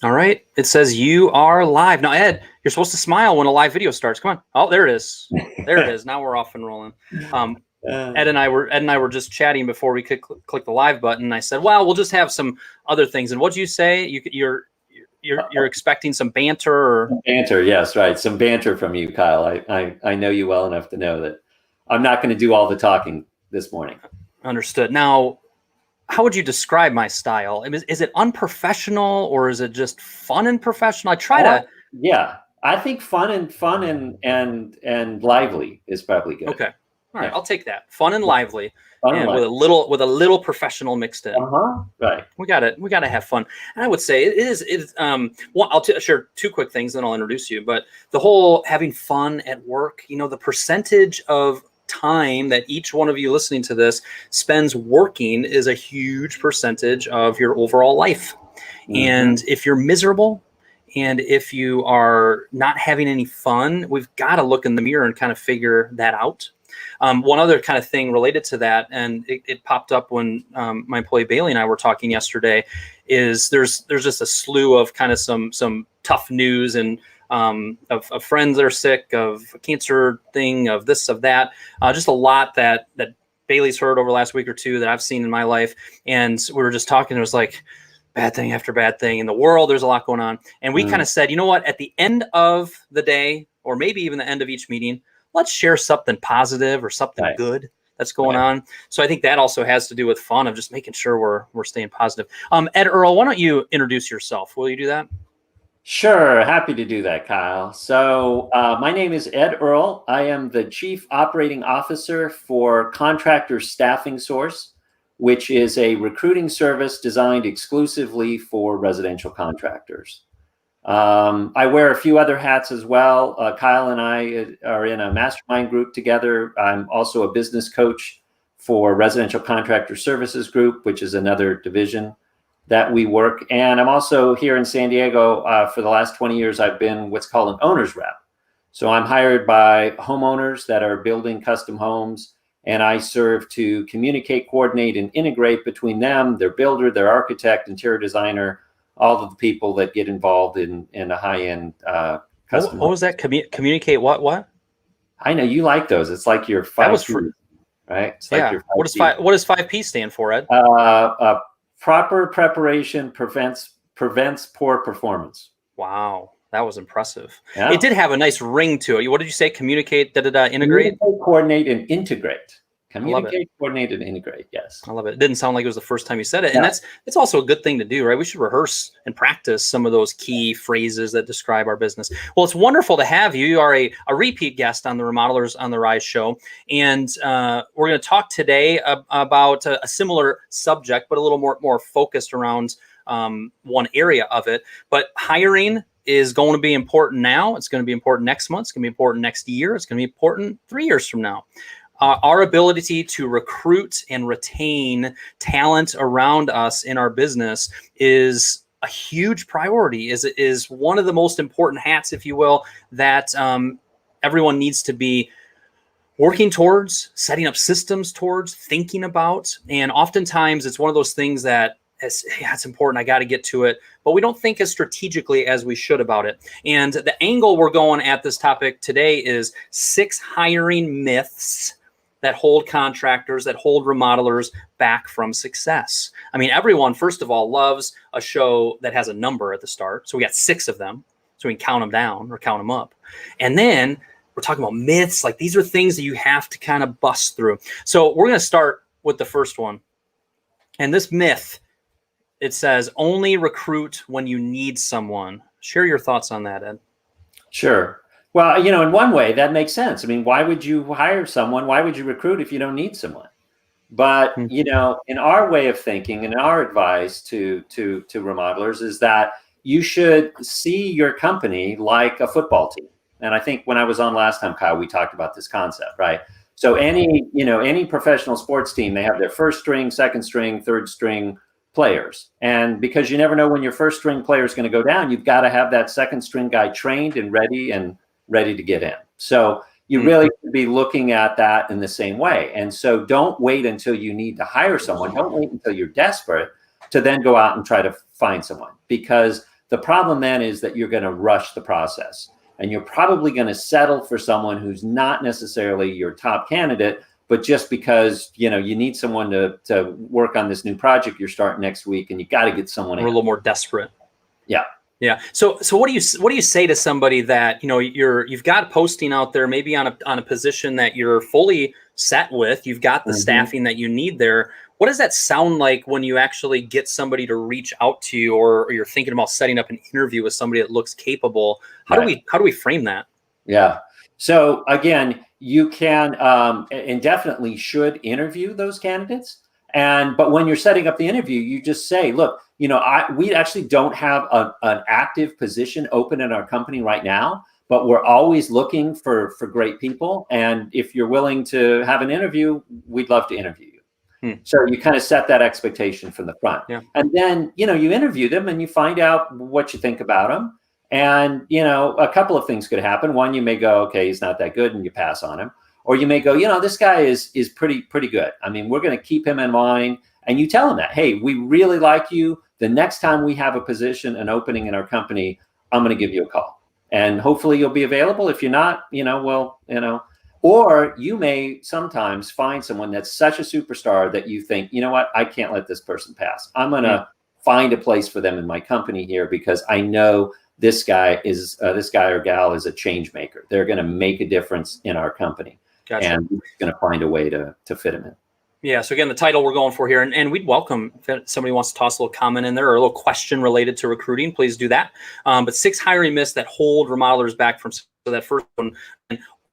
All right. It says you are live. Now, Ed, you're supposed to smile when a live video starts. Come on. Oh, there it is. There it is. Now we're off and rolling. Um, Ed and I were just chatting before we could click the live button. I said, "Well, we'll just have some other things." And what'd you say? You're expecting some banter or banter? Yes, right. Some banter from you, Kyle. I know you well enough to know that I'm not going to do all the talking this morning. Understood. Now, how would you describe my style? Is it unprofessional or is it just fun and professional? I try to. Yeah, I think fun and lively is probably good. Okay. All right. Yeah. I'll take that. Fun and lively. Fun and lively. with a little professional mixed in. Right. We gotta have fun. And I would say it is. I'll share two quick things, then I'll introduce you. But the whole having fun at work, the percentage of time that each one of you listening to this spends working is a huge percentage of your overall life. Mm-hmm. And if you're miserable and if you are not having any fun, we've got to look in the mirror and kind of figure that out. One other kind of thing related to that, and it popped up when my employee Bailey and I were talking yesterday, is there's just a slew of kind of some tough news and of friends that are sick, of a cancer thing, of this, of that, just a lot that Bailey's heard over the last week or two that I've seen in my life. And we were just talking, it was like bad thing after bad thing in the world. There's a lot going on. And we kind of said, you know what, at the end of the day, or maybe even the end of each meeting, let's share something positive or something good that's going on. So I think that also has to do with fun of just making sure we're staying positive. Ed Earl, why don't you introduce yourself? Will you do that? Sure. Happy to do that, Kyle. So my name is Ed Earl. I am the Chief Operating Officer for Contractor Staffing Source, which is a recruiting service designed exclusively for residential contractors. I wear a few other hats as well. Kyle and I are in a mastermind group together. I'm also a business coach for Residential Contractor Services Group, which is another division that we work. And I'm also here in San Diego. For the last 20 years, I've been what's called an owner's rep. So I'm hired by homeowners that are building custom homes, and I serve to communicate, coordinate, and integrate between them, their builder, their architect, interior designer, all of the people that get involved in a high-end custom. What was that? Communicate what? I know you like those. It's like your 5 P, right? It's like your 5 P. What does 5P stand for, Ed? Proper preparation prevents poor performance. Wow, that was impressive. Yeah. It did have a nice ring to it. What did you say? Communicate, integrate? Communicate, coordinate, and integrate. Communicate, coordinate, and integrate. Yes. I love it. It didn't sound like it was the first time you said it. And it's also a good thing to do, right? We should rehearse and practice some of those key phrases that describe our business. Well, it's wonderful to have you. You are a repeat guest on the Remodelers on the Rise show. And we're going to talk today about a similar subject, but a little more focused around one area of it. But hiring is going to be important now. It's going to be important next month. It's going to be important next year. It's going to be important 3 years from now. Our ability to recruit and retain talent around us in our business is a huge priority, is one of the most important hats, if you will, that everyone needs to be working towards, setting up systems towards, thinking about. And oftentimes it's one of those things that it's important, I got to get to it, but we don't think as strategically as we should about it. And the angle we're going at this topic today is 6 hiring myths that hold contractors, that hold remodelers back from success. I mean, everyone, first of all, loves a show that has a number at the start. So we got 6 of them, so we can count them down or count them up. And then we're talking about myths. Like, these are things that you have to kind of bust through. So we're going to start with the first one. And this myth, it says, only recruit when you need someone. Share your thoughts on that, Ed. Sure. Well, in one way that makes sense. I mean, why would you hire someone? Why would you recruit if you don't need someone? But, in our way of thinking and our advice to remodelers is that you should see your company like a football team. And I think when I was on last time, Kyle, we talked about this concept, right? So any professional sports team, they have their first string, second string, third string players. And because you never know when your first string player is going to go down, you've got to have that second string guy trained and ready to get in. So you really should be looking at that in the same way. And so don't wait until you need to hire someone. Don't wait until you're desperate to then go out and try to find someone, because The problem then is that you're going to rush the process, and you're probably going to settle for someone who's not necessarily your top candidate, but just because, you need someone to work on this new project you're starting next week, and you got to get someone in. We're a little more desperate. Yeah. Yeah. So what do you say to somebody that, you've got a posting out there, maybe on a position that you're fully set with, you've got the staffing that you need there. What does that sound like when you actually get somebody to reach out to you, or you're thinking about setting up an interview with somebody that looks capable? How do we frame that? Yeah. So again, you can and definitely should interview those candidates. But when you're setting up the interview, you just say, look, we actually don't have an active position open in our company right now, but we're always looking for great people. And if you're willing to have an interview, we'd love to interview you. So you kind of set that expectation from the front. Yeah. And then, you interview them and you find out what you think about them. And, a couple of things could happen. One, you may go, okay, he's not that good, and you pass on him. Or you may go, this guy is pretty good. I mean, we're going to keep him in mind. And you tell him that, hey, we really like you. The next time we have a position, an opening in our company, I'm going to give you a call. And hopefully you'll be available. If you're not, or you may sometimes find someone that's such a superstar that you think, you know what, I can't let this person pass. I'm going to find a place for them in my company here, because I know this guy or gal is a change maker. They're going to make a difference in our company. Gotcha. And we're going to find a way to fit them in. Yeah. So again, the title we're going for here, and we'd welcome if somebody wants to toss a little comment in there or a little question related to recruiting, please do that. But 6 hiring myths that hold remodelers back from, so that first one,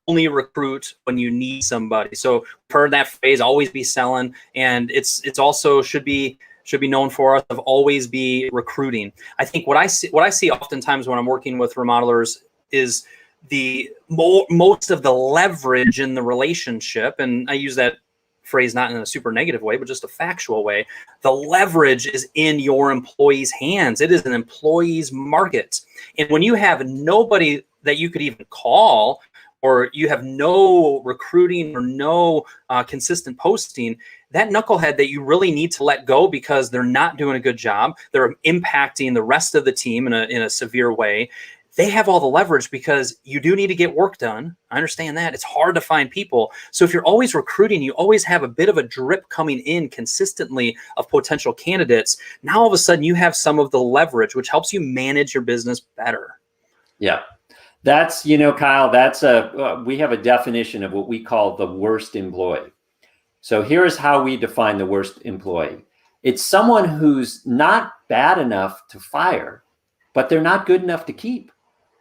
only recruit when you need somebody. So we've heard that phrase, always be selling, and it's also should be known for us of always be recruiting. I think what I see oftentimes when I'm working with remodelers is the most of the leverage in the relationship, and I use that phrase not in a super negative way, but just a factual way. The leverage is in your employees' hands. It is an employee's market. And when you have nobody that you could even call, or you have no recruiting or no consistent posting, that knucklehead that you really need to let go because they're not doing a good job, they're impacting the rest of the team in a severe way. They have all the leverage because you do need to get work done. I understand that. It's hard to find people. So if you're always recruiting, you always have a bit of a drip coming in consistently of potential candidates. Now all of a sudden you have some of the leverage, which helps you manage your business better. Yeah. That's, Kyle, we have a definition of what we call the worst employee. So here's how we define the worst employee. It's someone who's not bad enough to fire, but they're not good enough to keep.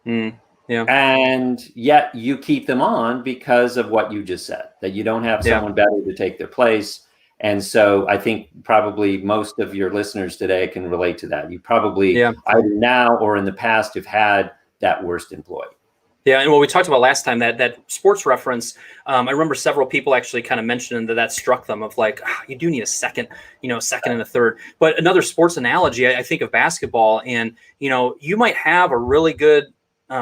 Yeah. And yet you keep them on because of what you just said, that you don't have someone better to take their place. And so I think probably most of your listeners today can relate to that. You probably either now or in the past have had that worst employee. Yeah, and what we talked about last time, that sports reference, I remember several people actually kind of mentioned that struck them of like, you do need a second and a third. But another sports analogy, I think of basketball, and you might have a really good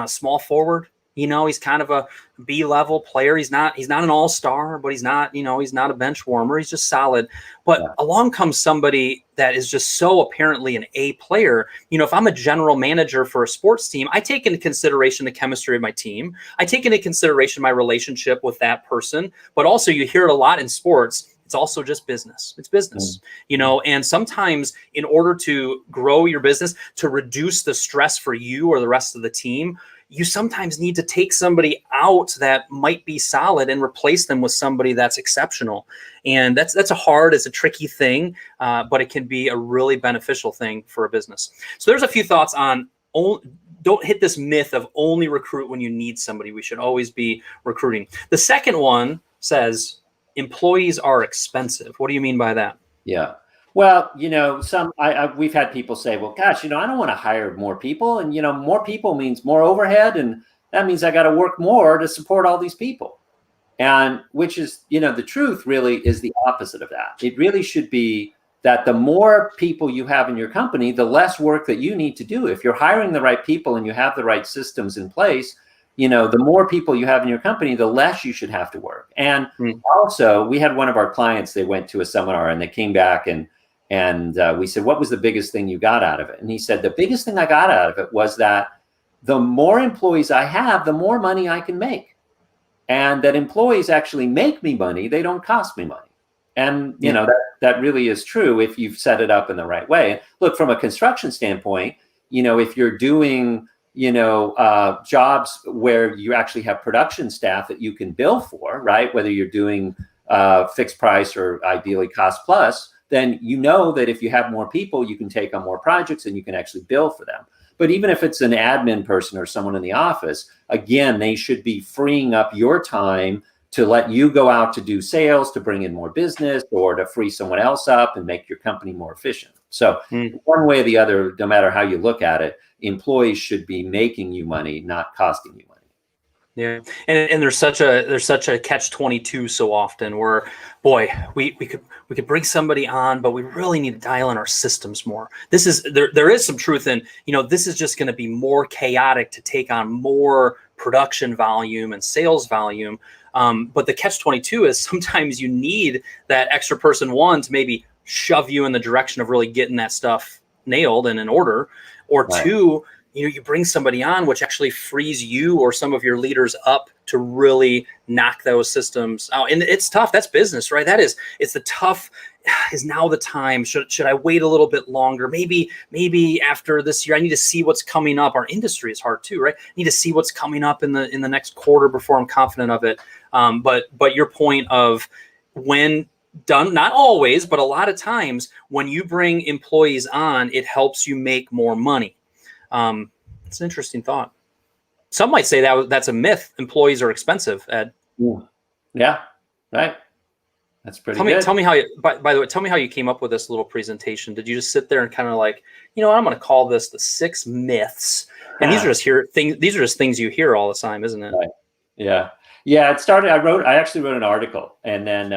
small forward. He's kind of a B-level player. He's not an all-star, but he's not a bench warmer. He's just solid. But along comes somebody that is just so apparently an A player. If I'm a general manager for a sports team, I take into consideration the chemistry of my team. I take into consideration my relationship with that person. But also you hear it a lot in sports. It's also just business. It's business, and sometimes in order to grow your business, to reduce the stress for you or the rest of the team, you sometimes need to take somebody out that might be solid and replace them with somebody that's exceptional. And it's a tricky thing, but it can be a really beneficial thing for a business. So there's a few thoughts on don't hit this myth of only recruit when you need somebody. We should always be recruiting. The second one says employees are expensive. What do you mean by that? Yeah. Well, we've had people say, well, gosh, I don't want to hire more people. And, more people means more overhead. And that means I got to work more to support all these people. And which is, the truth really is the opposite of that. It really should be that the more people you have in your company, the less work that you need to do. If you're hiring the right people and you have the right systems in place, the more people you have in your company, the less you should have to work. And also we had one of our clients, they went to a seminar and they came back and And we said, what was the biggest thing you got out of it? And he said, the biggest thing I got out of it was that the more employees I have, the more money I can make. And that employees actually make me money. They don't cost me money. And, you know, that really is true if you've set it up in the right way. Look, from a construction standpoint, you know, if you're doing, you know, jobs where you actually have production staff that you can bill for, right? Whether you're doing fixed price or ideally cost plus, then you know that if you have more people, you can take on more projects and you can actually bill for them. But even if it's an admin person or someone in the office, again, they should be freeing up your time to let you go out to do sales, to bring in more business, or to free someone else up and make your company more efficient. So one way or the other, no matter how you look at it, employees should be making you money, not costing you money. Yeah, and there's such a catch-22 so often where, boy, we could bring somebody on, but we really need to dial in our systems more. There is some truth in, you know, this is just going to be more chaotic to take on more production volume and sales volume. But the catch-22 is sometimes you need that extra person, one, to maybe shove you in the direction of really getting that stuff nailed and in order, or two, you know, you bring somebody on, which actually frees you or some of your leaders up to really knock those systems out. And it's tough. That's business, right? It's the tough. Is now the time? Should I wait a little bit longer? Maybe after this year, I need to see what's coming up. Our industry is hard too, right? I need to see what's coming up in the next quarter before I'm confident of it. But your point of when done, not always, but a lot of times when you bring employees on, it helps you make more money. It's an interesting thought. Some might say that's a myth. Employees are expensive, Ed. Yeah, right. That's pretty good. Tell me how you, by the way, tell me how you came up with this little presentation. Did you just sit there and kind of like, you know what, I'm going to call this the 6 myths? And these are just things you hear all the time, isn't it? Right. Yeah. Yeah. It started, I actually wrote an article, and then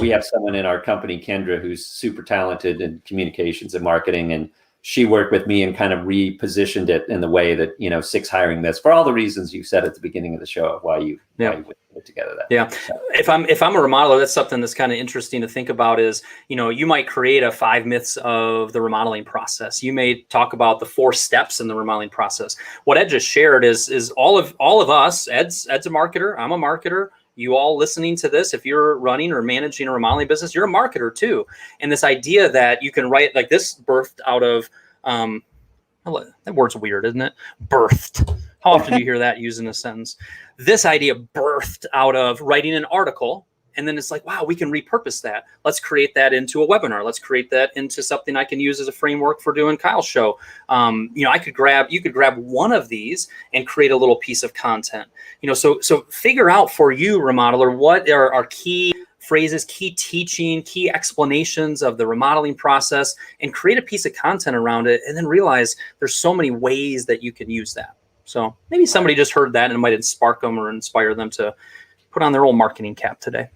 we have someone in our company, Kendra, who's super talented in communications and marketing. And she worked with me and kind of repositioned it in the way that, you know, 6 hiring myths, for all the reasons you said at the beginning of the show, why you put together that. Yeah. So. If I'm a remodeler, that's something that's kind of interesting to think about is, you know, you might create a 5 myths of the remodeling process. You may talk about the 4 steps in the remodeling process. What Ed just shared is all of us, Ed's a marketer. I'm a marketer. You all listening to this, if you're running or managing a remodeling business, you're a marketer too. And this idea that you can write, like this birthed out of, that word's weird, isn't it? Birthed. How often do you hear that used in a sentence? This idea birthed out of writing an article. And then it's like, wow, we can repurpose that. Let's create that into a webinar. Let's create that into something I can use as a framework for doing Kyle's show. You know, you could grab one of these and create a little piece of content. You know, so figure out for you, remodeler, what are our key phrases, key teaching, key explanations of the remodeling process, and create a piece of content around it. And then realize there's so many ways that you can use that. So maybe somebody just heard that and it might spark them or inspire them to put on their old marketing cap today.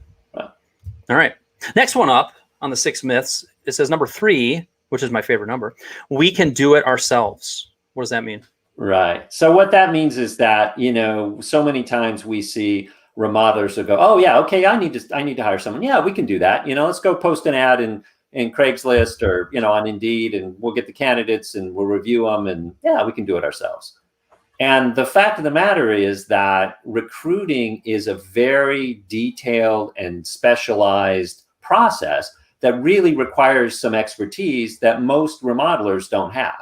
All right. Next one up on the 6 myths, it says number 3, which is my favorite number. We can do it ourselves. What does that mean? Right. So what that means is that, you know, so many times we see remodelers who go, oh yeah, okay, I need to hire someone. Yeah, we can do that. You know, let's go post an ad in Craigslist or, you know, on Indeed, and we'll get the candidates and we'll review them, and yeah, we can do it ourselves. And the fact of the matter is that recruiting is a very detailed and specialized process that really requires some expertise that most remodelers don't have.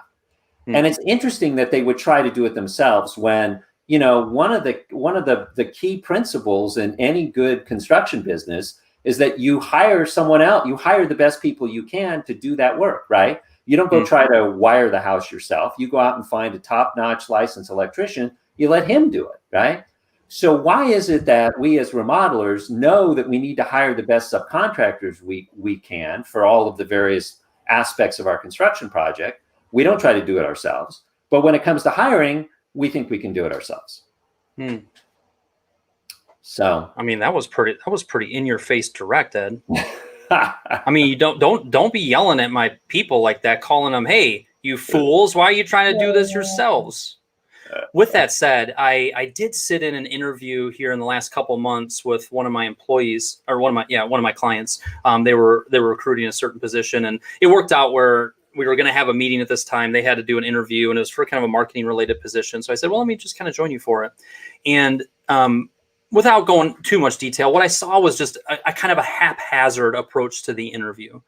And it's interesting that they would try to do it themselves when, you know, one of the key principles in any good construction business is that you hire someone else, you hire the best people you can to do that work, right? You don't go try to wire the house yourself. You go out and find a top-notch licensed electrician. You let him do it, right? So why is it that we as remodelers know that we need to hire the best subcontractors we can for all of the various aspects of our construction project? We don't try to do it ourselves. But when it comes to hiring, we think we can do it ourselves. So I mean, that was pretty in your face direct, Ed. I mean, you don't be yelling at my people like that, calling them, hey, you fools, why are you trying to do this yourselves? With that said, I did sit in an interview here in the last couple months with one of my employees, or one of my clients. They were recruiting a certain position, and it worked out where we were going to have a meeting at this time. They had to do an interview, and it was for kind of a marketing related position. So I said, well, let me just kind of join you for it. And without going too much detail, what I saw was just a kind of a haphazard approach to the interview.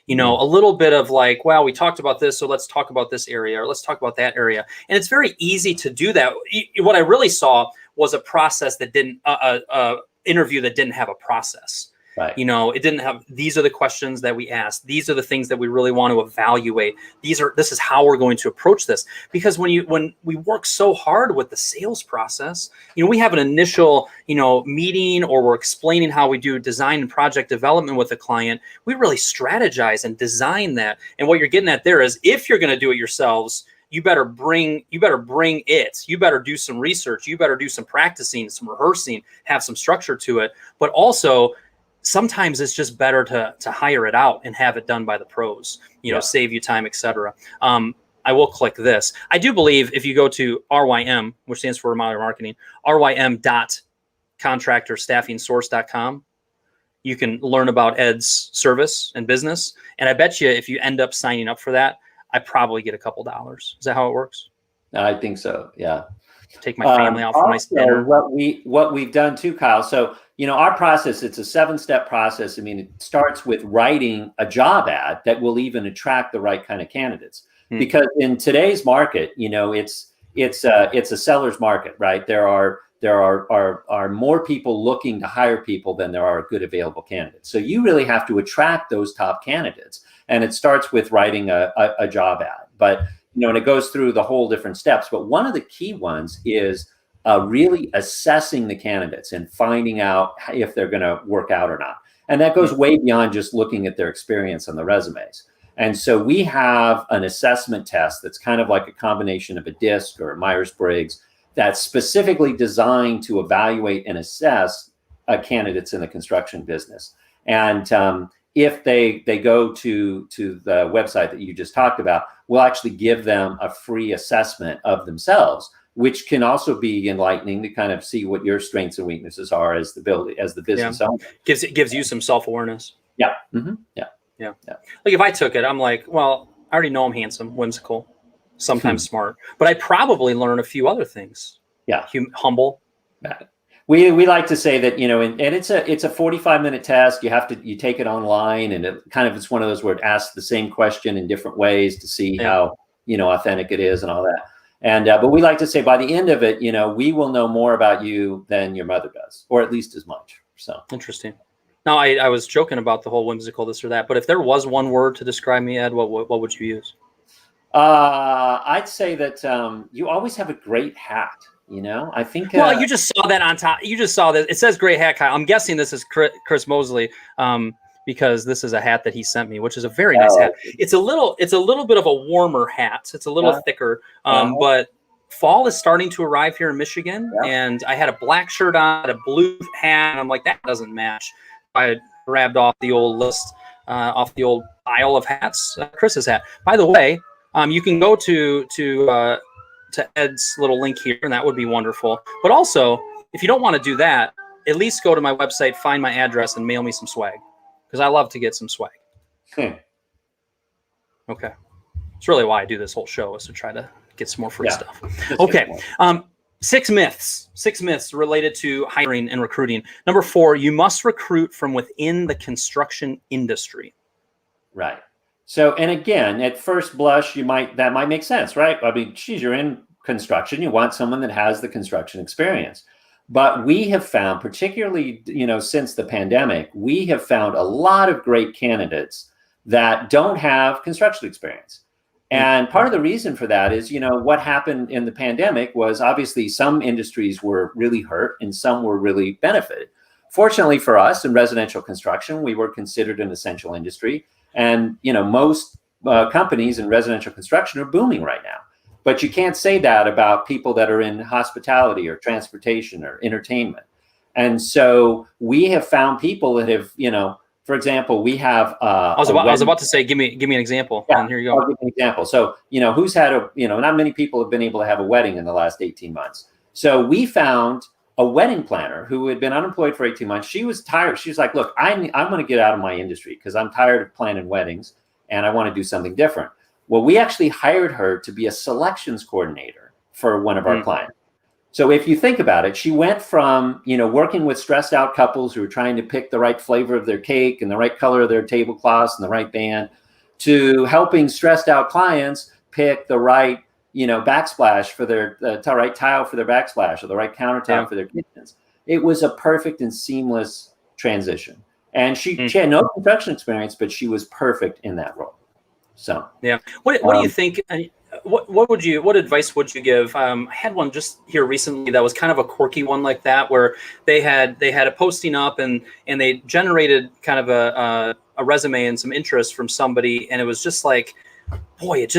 You know, a little bit of like, well, we talked about this, so let's talk about this area, or let's talk about that area. And it's very easy to do that. What I really saw was a process that didn't, interview that didn't have a process. Right. You know, it didn't have, these are the questions that we asked. These are the things that we really want to evaluate. This is how we're going to approach this. Because when we work so hard with the sales process, you know, we have an initial, you know, meeting, or we're explaining how we do design and project development with the client. We really strategize and design that. And what you're getting at there is, if you're going to do it yourselves, you better bring it. You better do some research. You better do some practicing, some rehearsing, have some structure to it. But also, sometimes it's just better to hire it out and have it done by the pros, you know, save you time, etc. I will click this. I do believe if you go to RYM, which stands for Remodeler Marketing, rym.contractorstaffingsource.com, you can learn about Ed's service and business. And I bet you if you end up signing up for that, I probably get a couple dollars. Is that how it works? I think so. Yeah. Take my family out for a nice dinner. What we've done too, Kyle. So, you know, our process, it's a 7-step process. I mean, it starts with writing a job ad that will even attract the right kind of candidates. Because in today's market, you know, it's a seller's market, right? There are more people looking to hire people than there are good available candidates. So you really have to attract those top candidates. And it starts with writing a job ad. But, you know, and it goes through the whole different steps. But one of the key ones is really assessing the candidates and finding out if they're going to work out or not. And that goes way beyond just looking at their experience on the resumes. And so we have an assessment test that's kind of like a combination of a DISC or a Myers-Briggs that's specifically designed to evaluate and assess candidates in the construction business. And if they go to the website that you just talked about, we'll actually give them a free assessment of themselves, which can also be enlightening to kind of see what your strengths and weaknesses are as the business owner. It gives you some self-awareness. Yeah. Mm-hmm. Yeah. Like if I took it, I'm like, well, I already know I'm handsome, whimsical, sometimes smart, but I probably learn a few other things. Yeah. Humble. We like to say that, you know, and it's a 45-minute test. You take it online, and it's one of those where it asks the same question in different ways to see how, you know, authentic it is and all that. And but we like to say by the end of it, you know, we will know more about you than your mother does, or at least as much. So interesting. Now, I was joking about the whole whimsical this or that, but if there was one word to describe me, Ed, what would you use? I'd say that you always have a great hat. You know, I think. Well, you just saw that on top. You just saw that. It says "Great Hat, Kyle." I'm guessing this is Chris Mosley, because this is a hat that he sent me, which is a very nice hat. It's a little bit of a warmer hat. It's a little thicker, but fall is starting to arrive here in Michigan, and I had a black shirt on, a blue hat, and I'm like, that doesn't match. I grabbed off the old list, off the old pile of hats, Chris's hat. By the way, you can go to Ed's little link here, and that would be wonderful. But also, if you don't want to do that, at least go to my website, find my address, and mail me some swag, because I love to get some swag. Okay. It's really why I do this whole show, is to try to get some more free stuff. Okay. 6 myths related to hiring and recruiting. Number 4, you must recruit from within the construction industry. Right. So, and again, at first blush, that might make sense, right? I mean, geez, you're in construction, you want someone that has the construction experience. But we have found, particularly, you know, since the pandemic, we have found a lot of great candidates that don't have construction experience. And part of the reason for that is, you know, what happened in the pandemic was obviously some industries were really hurt and some were really benefited. Fortunately for us in residential construction, we were considered an essential industry. And, you know, most companies in residential construction are booming right now. But you can't say that about people that are in hospitality or transportation or entertainment. And so we have found people that have, you know, for example, we have I was about to say, give me an example. Yeah, and here you go. I'll give you an example. So, who's had not many people have been able to have a wedding in the last 18 months. So we found a wedding planner who had been unemployed for 18 months. She was tired. She was like, look, I'm going to get out of my industry because I'm tired of planning weddings and I want to do something different. Well, we actually hired her to be a selections coordinator for one of our clients. So if you think about it, she went from, working with stressed out couples who were trying to pick the right flavor of their cake and the right color of their tablecloths and the right band, to helping stressed out clients pick the right, backsplash for their right tile for their backsplash or the right countertop for their kitchens. It was a perfect and seamless transition. And she had no construction experience, but she was perfect in that role. So yeah, what do you think? What advice would you give? I had one just here recently that was kind of a quirky one like that, where they had a posting up and they generated kind of a resume and some interest from somebody, and it was just like, boy, it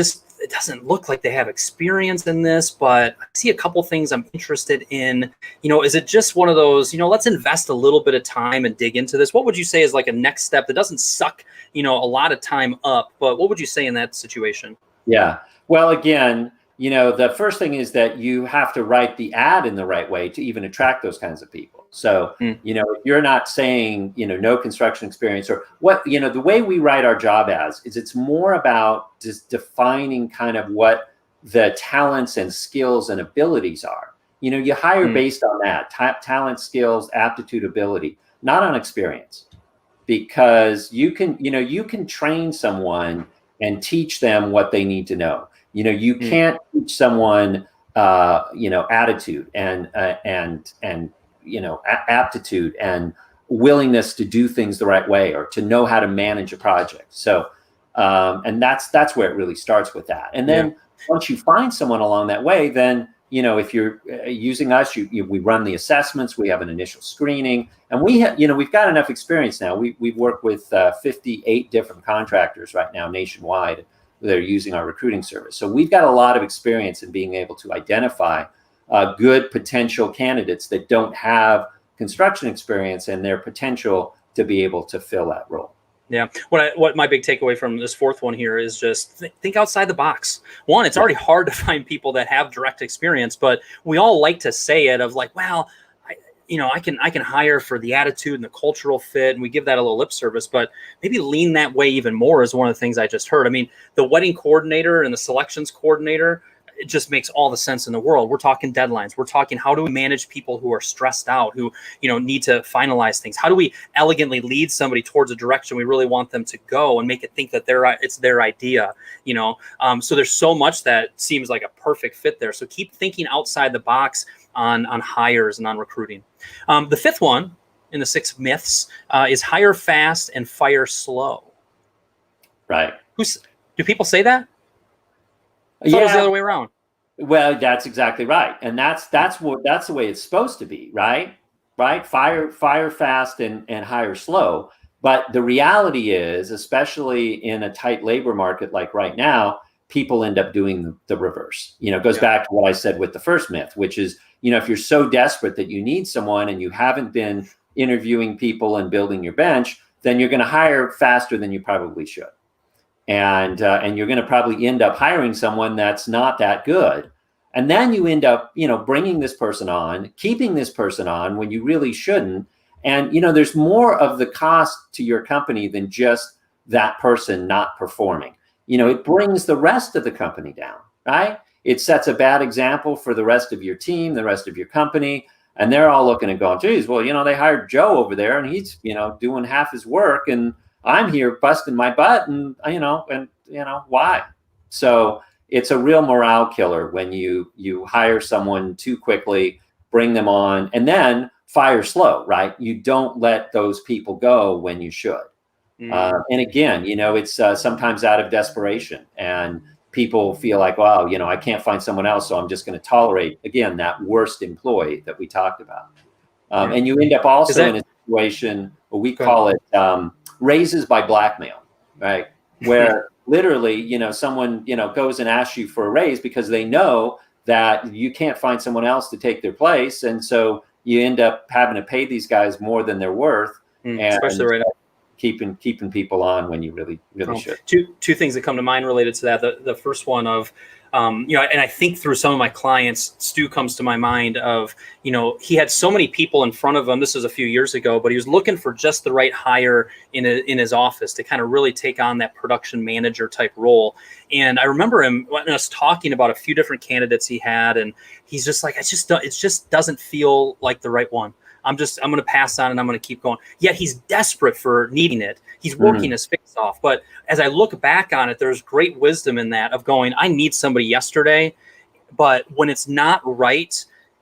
doesn't look like they have experience in this, but I see a couple things I'm interested in. Is it just one of those, let's invest a little bit of time and dig into this? What would you say is like a next step that doesn't suck, a lot of time up, but what would you say in that situation? Yeah. Well, again, the first thing is that you have to write the ad in the right way to even attract those kinds of people. So, if you're not saying, no construction experience or what, the way we write our job ads is it's more about just defining kind of what the talents and skills and abilities are. You hire based on that talent, skills, aptitude, ability, not on experience, because you can train someone and teach them what they need to know. You can't teach someone, attitude and aptitude and willingness to do things the right way or to know how to manage a project. So, and that's where it really starts with that. And then once you find someone along that way, then, if you're using us, we run the assessments, we have an initial screening, and we've got enough experience now. We've worked with 58 different contractors right now nationwide that are using our recruiting service. So we've got a lot of experience in being able to identify good potential candidates that don't have construction experience and their potential to be able to fill that role. Yeah. What my big takeaway from this fourth one here is just think outside the box. One, it's already hard to find people that have direct experience, but we all like to say it of like, well, I can hire for the attitude and the cultural fit, and we give that a little lip service, but maybe lean that way even more is one of the things I just heard. I mean, the wedding coordinator and the selections coordinator, it just makes all the sense in the world. We're talking deadlines. We're talking how do we manage people who are stressed out, who need to finalize things? How do we elegantly lead somebody towards a direction we really want them to go and make it think that it's their idea? So there's so much that seems like a perfect fit there. So keep thinking outside the box on hires and on recruiting. The fifth one in the 6 myths is hire fast and fire slow. Right. Do people say that? I thought it was the other way around. Well, that's exactly right, and that's the way it's supposed to be, right? Right? Fire fast and hire slow. But the reality is, especially in a tight labor market like right now, people end up doing the reverse. It goes back to what I said with the first myth, which is, if you're so desperate that you need someone and you haven't been interviewing people and building your bench, then you're going to hire faster than you probably should. And you're going to probably end up hiring someone that's not that good. And then you end up, bringing this person on, keeping this person on when you really shouldn't. And, there's more of the cost to your company than just that person not performing. It brings the rest of the company down, right? It sets a bad example for the rest of your team, the rest of your company. And they're all looking and going, geez, well, they hired Joe over there and he's, doing half his work and I'm here busting my butt and why? So it's a real morale killer when you hire someone too quickly, bring them on, and then fire slow, right? You don't let those people go when you should. And again, it's sometimes out of desperation and people feel like, wow, I can't find someone else, so I'm just going to tolerate, again, that worst employee that we talked about. And you end up also in a situation, what we call it, raises by blackmail, right? Where literally, someone, goes and asks you for a raise because they know that you can't find someone else to take their place. And so you end up having to pay these guys more than they're worth. And especially right now. keeping people on when you really should. Two things that come to mind related to that. The first one of, and I think through some of my clients, Stu comes to my mind of, he had so many people in front of him. This was a few years ago, but he was looking for just the right hire in his office to kind of really take on that production manager type role. And I remember us talking about a few different candidates he had, and he's just like, it just doesn't feel like the right one. I'm going to pass on and I'm going to keep going. Yet he's desperate for needing it. He's working his face off. But as I look back on it, there's great wisdom in that of going, I need somebody yesterday. But when it's not right,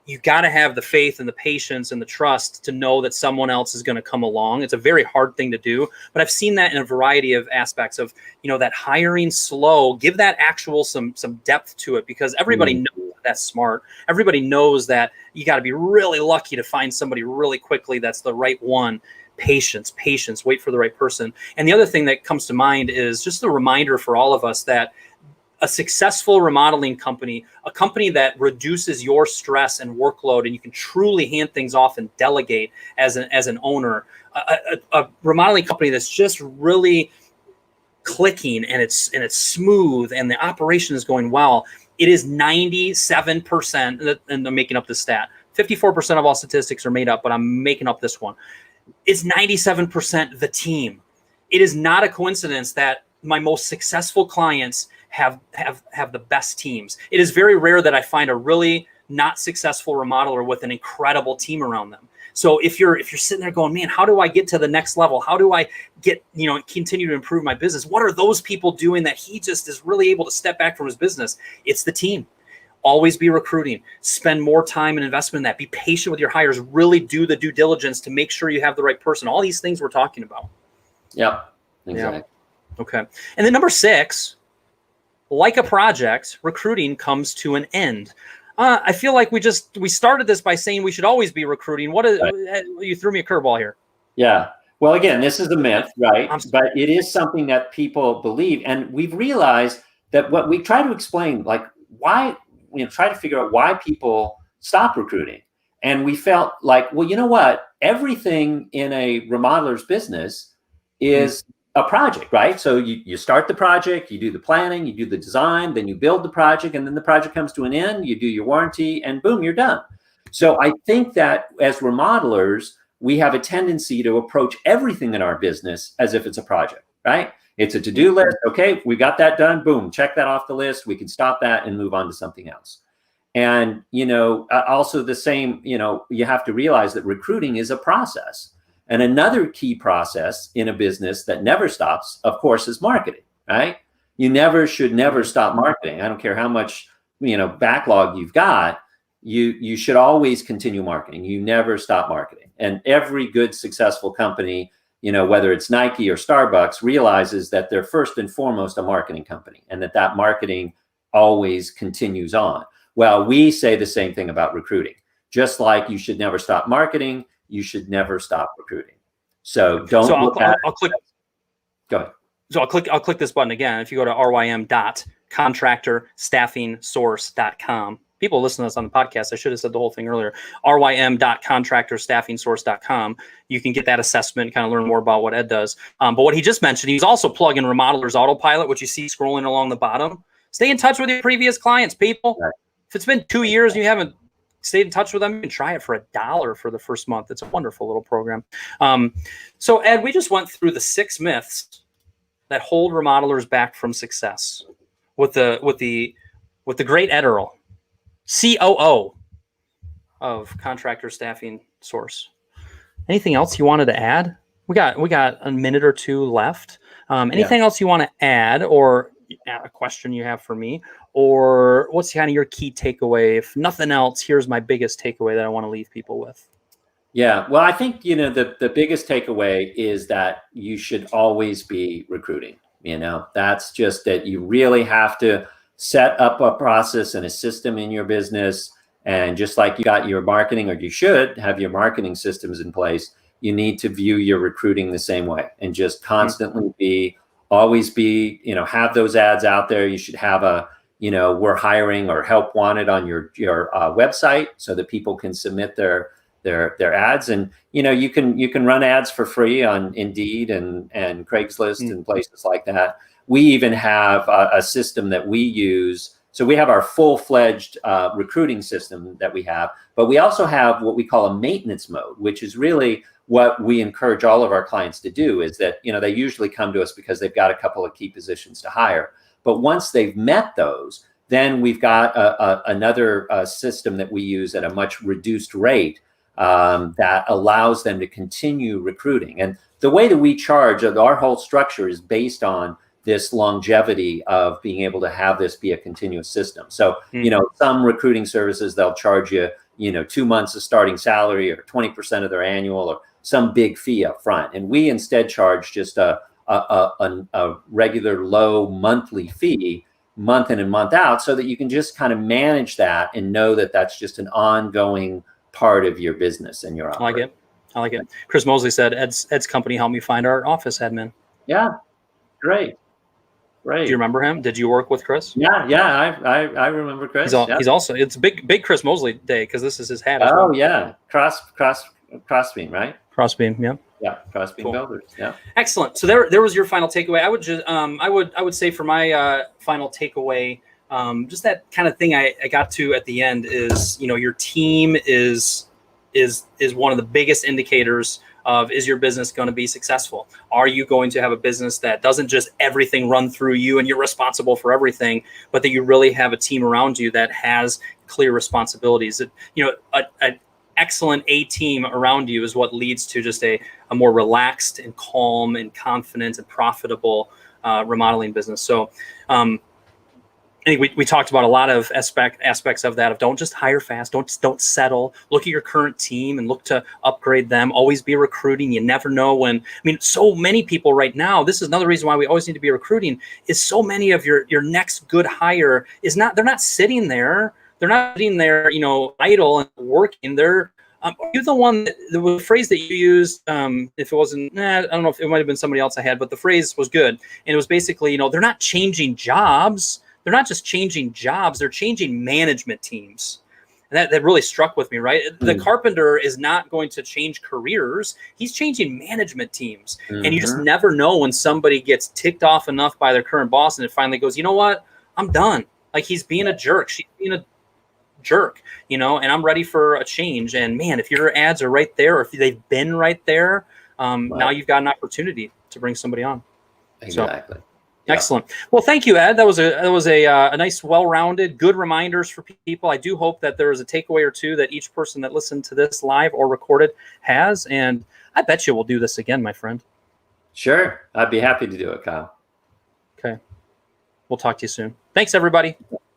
you got to have the faith and the patience and the trust to know that someone else is going to come along. It's a very hard thing to do, but I've seen that in a variety of aspects of, that hiring slow, give that actual some depth to it, because everybody knows that's smart. Everybody knows that you got to be really lucky to find somebody really quickly that's the right one. Patience, wait for the right person. And the other thing that comes to mind is just a reminder for all of us that a successful remodeling company, a company that reduces your stress and workload, and you can truly hand things off and delegate as an owner, a remodeling company that's just really clicking and it's smooth and the operation is going well. It is 97%, and I'm making up this stat. 54% of all statistics are made up, but I'm making up this one. It's 97% the team. It is not a coincidence that my most successful clients have the best teams. It is very rare that I find a really not successful remodeler with an incredible team around them. So if you're sitting there going, man, how do I get to the next level? How do I get, continue to improve my business? What are those people doing that he just is really able to step back from his business? It's the team. Always be recruiting. Spend more time and investment in that. Be patient with your hires. Really do the due diligence to make sure you have the right person. All these things we're talking about. Yep, exactly. Yeah. Okay. And then number 6, like a project, recruiting comes to an end. I feel like we started this by saying we should always be recruiting. You threw me a curveball here. Yeah. Well, again, this is a myth, right? But it is something that people believe. And we've realized that what we try to explain, like why, try to figure out why people stop recruiting. And we felt like, well, you know what? Everything in a remodeler's business is a project, right? So you start the project, you do the planning, you do the design, then you build the project, and then the project comes to an end, you do your warranty, and boom, you're done. So I think that as remodelers, we have a tendency to approach everything in our business as if it's a project, right? It's a to-do list. Okay, we got that done. Boom, check that off the list. We can stop that and move on to something else. And, also the same, you have to realize that recruiting is a process. And another key process in a business that never stops, of course, is marketing, right? You should never stop marketing. I don't care how much, backlog you've got, you should always continue marketing. You never stop marketing. And every good, successful company, whether it's Nike or Starbucks, realizes that they're first and foremost a marketing company, and that marketing always continues on. Well, we say the same thing about recruiting. Just like you should never stop marketing, you should never stop recruiting. So I'll click. Go ahead. So I'll click this button again. If you go to rym.contractorstaffingsource.com. People listen to us on the podcast. I should have said the whole thing earlier. rym.contractorstaffingsource.com. You can get that assessment, kind of learn more about what Ed does. But what he just mentioned, he's also plugging Remodelers Autopilot, which you see scrolling along the bottom. Stay in touch with your previous clients, people. Right. If it's been 2 years and you haven't stayed in touch with them, you can try it for $1 for the first month. It's a wonderful little program. So Ed, we just went through the 6 myths that hold remodelers back from success with the great Ed Earl, COO of Contractor Staffing Source. Anything else you wanted to add? We got a minute or 2 left. Anything else you want to add, or a question you have for me, or what's kind of your key takeaway? If nothing else, here's my biggest takeaway that I want to leave people with. Yeah, well, I think, the biggest takeaway is that you should always be recruiting. That's just that you really have to set up a process and a system in your business. And just like you got your marketing, or you should have your marketing systems in place, you need to view your recruiting the same way, and just constantly always be, have those ads out there. You should have a, we're hiring or help wanted on your website, so that people can submit their their ads. And you can run ads for free on Indeed and Craigslist and places like that. We even have a system that we use. So we have our full-fledged recruiting system that we have, but we also have what we call a maintenance mode, which is really what we encourage all of our clients to do. Is that they usually come to us because they've got a couple of key positions to hire, but once they've met those, then we've got another system that we use at a much reduced rate that allows them to continue recruiting. And the way that we charge, our whole structure is based on this longevity of being able to have this be a continuous system. So, some recruiting services, they'll charge you, 2 months of starting salary or 20% of their annual or some big fee up front. And we instead charge just a regular low monthly fee, month in and month out, so that you can just kind of manage that and know that that's just an ongoing part of your business and your operation. I like it. Chris Mosley said, Ed's company helped me find our office admin. Yeah, great. Do you remember him? Did you work with Chris? Yeah, I remember Chris. He's also, it's big Chris Mosley day because this is his hat. As well. Yeah, Crossbeam, right? Crossbeam, yeah. Yeah, Crossbeam Builders. Yeah. Excellent. So there was your final takeaway. I would just I would say for my final takeaway, just that kind of thing I got to at the end is your team is one of the biggest indicators of, is your business going to be successful? Are you going to have a business that doesn't just everything run through you and you're responsible for everything, but that you really have a team around you that has clear responsibilities? That an excellent A team around you is what leads to just a more relaxed and calm and confident and profitable remodeling business. So I think we talked about a lot of aspects of that, of don't just hire fast, don't settle, look at your current team and look to upgrade them, always be recruiting. You never know when, so many people right now, this is another reason why we always need to be recruiting, is so many of your next good hire they're not sitting there, idle and working. You're the one, the phrase that you used, if it wasn't, I don't know if it might've been somebody else I had, but the phrase was good. And it was basically, they're not changing jobs. They're not just changing jobs, they're changing management teams. And that really struck with me, right? The carpenter is not going to change careers. He's changing management teams. And you just never know when somebody gets ticked off enough by their current boss and it finally goes, you know what? I'm done. Like, he's being a jerk. She's being a jerk, and I'm ready for a change. And man, if your ads are right there, or if they've been right there, now you've got an opportunity to bring somebody on. Exactly. So, excellent. Well, thank you, Ed. That was a nice, well-rounded, good reminders for people. I do hope that there is a takeaway or two that each person that listened to this live or recorded has. And I bet you we'll do this again, my friend. Sure. I'd be happy to do it, Kyle. Okay. We'll talk to you soon. Thanks, everybody.